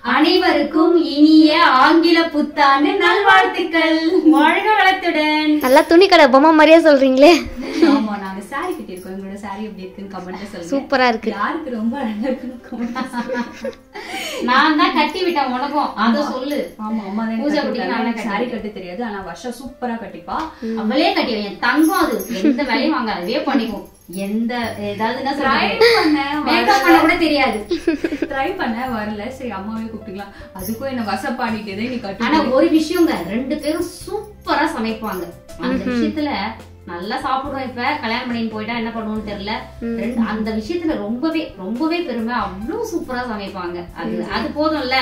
அனைவருக்கும் இனிய ஆங்கில புத்தாண்டு நல்வாழ்த்துக்கள். வாழ்க வளத்துடன். நல்லா துணி கடை பொம்மை மாதிரியே சொல்றீங்களே. ஆமா, நாங்க சாரி கட்டி இருக்கோம். எங்களோட சாரி எப்படி இருக்குன்னு கமெண்ட்ல சொல்லுங்க. சூப்பரா இருக்கு. யாருக்கு ரொம்ப அழகா இருக்குன்னு கமெண்ட். நான் தான் கட்டி விட்டேன் உனக்கும், அத சொல்லு. ஆமா, அம்மா தான் பூஜை கட்டி பண்ணிட்டு எனக்கு சாரி கட்ட தெரியாது, ஆனா வருஷம் சூப்பரா கட்டிப்பா. அவளே கட்டி என் தங்கம், அது எந்த வேலையும் வாங்க அதுவே பண்ணிக்கும். எந்த ஏதாவது மேக்கப் பண்ண கூட தெரியாது, ட்ரை பண்ண வரல. சரி அம்மாவே கூப்பிட்டுக்கலாம், அதுக்கும் என்ன வசப்பாடிட்டதே நீ கட்டு. ஆனா ஒரு விஷயங்க, 2 பேரும் சூப்பரா சமைப்பாங்க. அந்த விஷயத்துல நல்லா சாப்பிடுறோம். இப்ப கல்யாணம் பண்ணிட்டு போயிட்டா என்ன பண்ணுவோம்னு தெரியல. அந்த விஷயத்துல ரொம்பவே ரொம்பவே பெருமை. அவ்வளவு சூப்பரா சமைப்பாங்க. அது போதும்ல,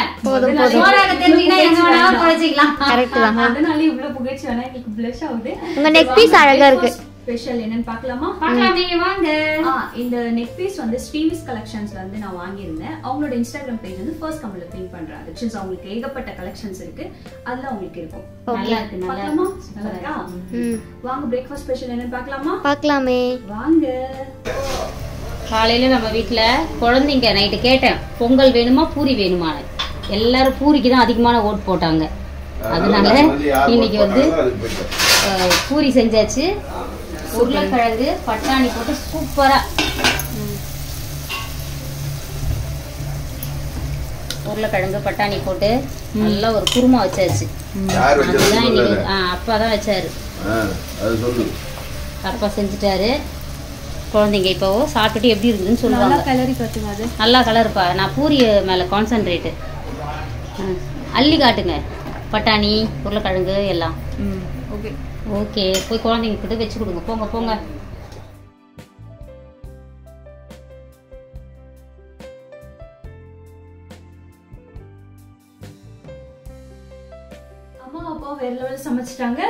அதனால இவ்வளவு புகழ்ச்சி வேணா எங்களுக்கு பிளஷ் ஆகுது. உங்க நெக் பீஸ் அழகா இருக்கு. ஸ்பெஷல் என்னன்னு பார்க்கலாமா? பார்க்கலாமே வாங்க. இந்த நெக் பீஸ் வந்து ஸ்ரீவிஸ் கலெக்ஷன்ஸ்ல வந்து நான் வாங்கியிருந்தேன். அவங்களோட இன்ஸ்டாகிராம் பேஜ் வந்து ஃபர்ஸ்ட் கமெண்ட்ல பின் பண்றேன். கலெக்ஷன்ஸ் அவங்களுக்கு ஏகப்பட்ட கலெக்ஷன்ஸ் இருக்கு, அதுல உங்களுக்கு இருக்கும். நல்லா இருக்கு, பார்க்கலாமா? நல்லா இருக்கா? வாங்க பிரேக்ஃபாஸ்ட் ஸ்பெஷல் என்னன்னு பார்க்கலாமா? பார்க்கலாமே வாங்க. காலையில நம்ம வீட்டுல குழந்தைங்க நைட்டு கேட்டேன், பொங்கல் வேணுமா பூரி வேணுமான்னு. எல்லாரும் பூரிக்கு தான் அதிகமான ஓட் போட்டாங்க. அதனால இன்னைக்கு வந்து பூரி செஞ்சாச்சு. உருளைக்கிழங்கு பட்டாணி போட்டு சூப்பரா உருளைக்கிழங்கு பட்டாணி போட்டு நல்லா ஒரு குருமா வச்சாச்சு. அதுதான் இன்னைக்கு அப்பா தான் வச்சாரு, அப்பா செஞ்சுட்டாரு. குழந்தைங்க இப்போ சாப்பிட்டுட்டு எப்படி இருக்குதுன்னு சொல்லுவாங்க. நல்லா கலருப்பா. நான் பூரி மேல கான்சென்ட்ரேட்டு. அள்ளி காட்டுங்க பட்டாணி உருளைக்கிழங்கு எல்லாம். ஓகே ஓகே, போய் குழந்தைங்க கிட்ட வச்சு கொடுங்க. போங்க போங்க. அம்மா அப்பா வேற லெவல் சமைச்சிட்டாங்க.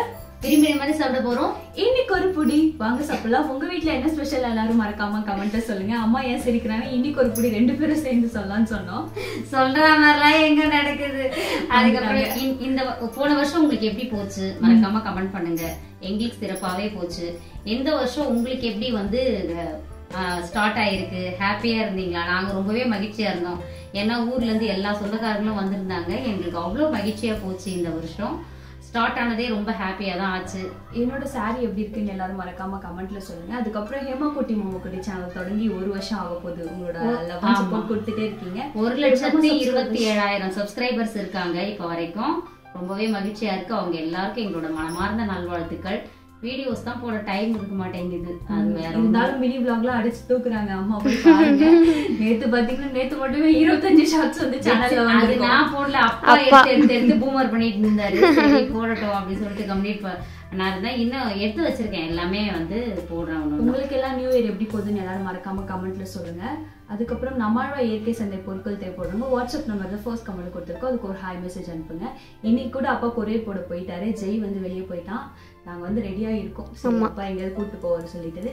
விரும்பின மாதிரி சாப்பிட போறோம். இன்னைக்கு ஒரு புடி வாங்க சாப்பிடலாம். உங்க வீட்டுல என்ன ஸ்பெஷல் எல்லாரும் மறக்காம கமெண்ட்ல சொல்லுங்க. அம்மா ஏன் சிரிக்கிறாங்க? இன்னைக்கு ஒரு புடி 2 பேரும் சேர்ந்து சொல்லலாம்னு சொன்னோம். சொல்ற மாதிரிலாம் எங்க நடக்குது. அதுக்கப்புறம் இந்த போன வருஷம் உங்களுக்கு எப்படி போச்சு மறக்காம கமெண்ட் பண்ணுங்க. எங்களுக்கு சிறப்பாவே போச்சு. எந்த வருஷம் உங்களுக்கு எப்படி வந்து ஸ்டார்ட் ஆயிருக்கு? ஹாப்பியா இருந்தீங்களா? நாங்க ரொம்பவே மகிழ்ச்சியா இருந்தோம். ஏன்னா ஊர்ல இருந்து எல்லா சொந்தக்காரங்களும் வந்திருந்தாங்க. எங்களுக்கு அவ்வளவு மகிழ்ச்சியா போச்சு. இந்த வருஷம் ஸ்டார்ட் ஆனதே ரொம்ப ஹாப்பியா தான் ஆச்சு. என்னோட சாரி எப்படி இருக்குன்னு எல்லாரும் மறக்காம கமெண்ட்ல சொல்லுங்க. அதுக்கப்புறம் ஹேமாக்குட்டி மாமாக்குட்டி சேனல் தொடங்கி 1 வருஷம் ஆக போகுது. உங்களோட லவ் சப்போர்ட் கொடுத்துட்டே இருக்கீங்க. 1,27,000 சப்ஸ்கிரைபர்ஸ் இருக்காங்க இப்ப வரைக்கும். ரொம்பவே மகிழ்ச்சியா இருக்கு. அவங்க எல்லாருக்கும் எங்களோட மனமார்ந்த நல்வாழ்த்துக்கள். வீடியோஸ் தான் போட டைம் இருக்க மாட்டேங்குது. அது வேற இருந்தாலும் மினி vlogலாம் அடிச்சு தூக்குறாங்க. அம்மா போய் பாருங்க. நேத்து பாத்தீங்கன்னா நேத்து மட்டுமே 25 ஷார்ட்ஸ் வந்து சேனல்ல வந்து நான் போடல. அப்பா எடுத்து பூமர் பண்ணிட்டு இருந்தாரு. போடட்டும் அப்படின்னு சொல்லிட்டு கம்ப்ளீட் நான் இருந்தேன். இன்னும் எடுத்து வச்சிருக்கேன், எல்லாமே வந்து போடுறேன். உங்களுக்கு எல்லாம் நியூ இயர் எப்படி போகுதுன்னு எல்லாரும் மறக்காம கமெண்ட்ல சொல்லுங்க. அதுக்கப்புறம் நம்மாழ்வா இயற்கை சந்தை பொருட்கள் தேவைப்படுறவங்க வாட்ஸ்அப் நம்பர்ல ஃபர்ஸ்ட் கமெண்ட் கொடுத்துருக்கோம். அதுக்கு ஒரு ஹாய் மெசேஜ் அனுப்புங்க. இன்னைக்கு கூட அப்பா கொரியர் போட போயிட்டாரு. ஜெய் வந்து வெளியே போயிட்டான். நாங்க வந்து ரெடியா இருக்கோம். அப்பா எங்கேயாவது கூப்பிட்டு போவாரு சொல்லிட்டு.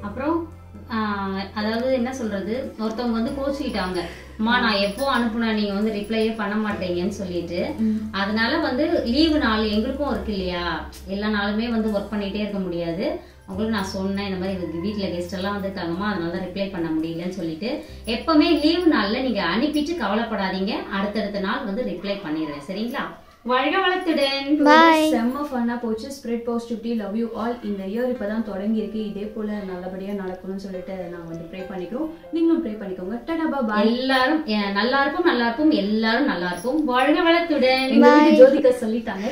அப்புறம் அதாவது என்ன சொல்றது, ஒருத்தவங்க வந்து கோச்சிக்கிட்டாங்க, அம்மா நான் எப்போ அனுப்புனா நீங்க வந்து ரிப்ளையே பண்ண மாட்டீங்கன்னு சொல்லிட்டு. அதனால வந்து லீவு நாள் எங்களுக்கும் இருக்கு இல்லையா, எல்லா நாளுமே வந்து ஒர்க் பண்ணிட்டே இருக்க முடியாது. அவங்களுக்கு நான் சொன்னேன், இந்த மாதிரி வீட்டுல கெஸ்ட் எல்லாம் வந்துருக்காங்கம்மா, அதனாலதான் ரிப்ளை பண்ண முடியலன்னு சொல்லிட்டு. எப்பவுமே லீவு நாள்ல நீங்க அனுப்பிட்டு கவலைப்படாதீங்க, அடுத்தடுத்த நாள் வந்து ரிப்ளை பண்ணிடுறேன். சரிங்களா? வாழ்க வளத்துடன். செம்ம ஃபன்னா போச்சு. Spread positivity, love you all. இந்த இயர் இப்பதான் தொடங்கி இருக்கு. இதே போல நல்லபடியா நடக்கணும்னு சொல்லிட்டு நாங்க வந்து ப்ரே பண்ணிக்கிறோம். நீங்களும் ப்ரே பண்ணிக்கோங்க. டாடா பாய். எல்லாரும் நல்லா இருக்கும், நல்லா இருக்கும், எல்லாரும் நல்லா இருக்கும். வாழ்க வளத்துடன். ஜோதிகா சொல்லிட்டாங்க.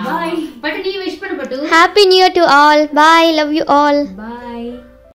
பாய். பட் நீ விஷ் பண்ண பட்டு. Happy new year to all. Bye. Love you all. By.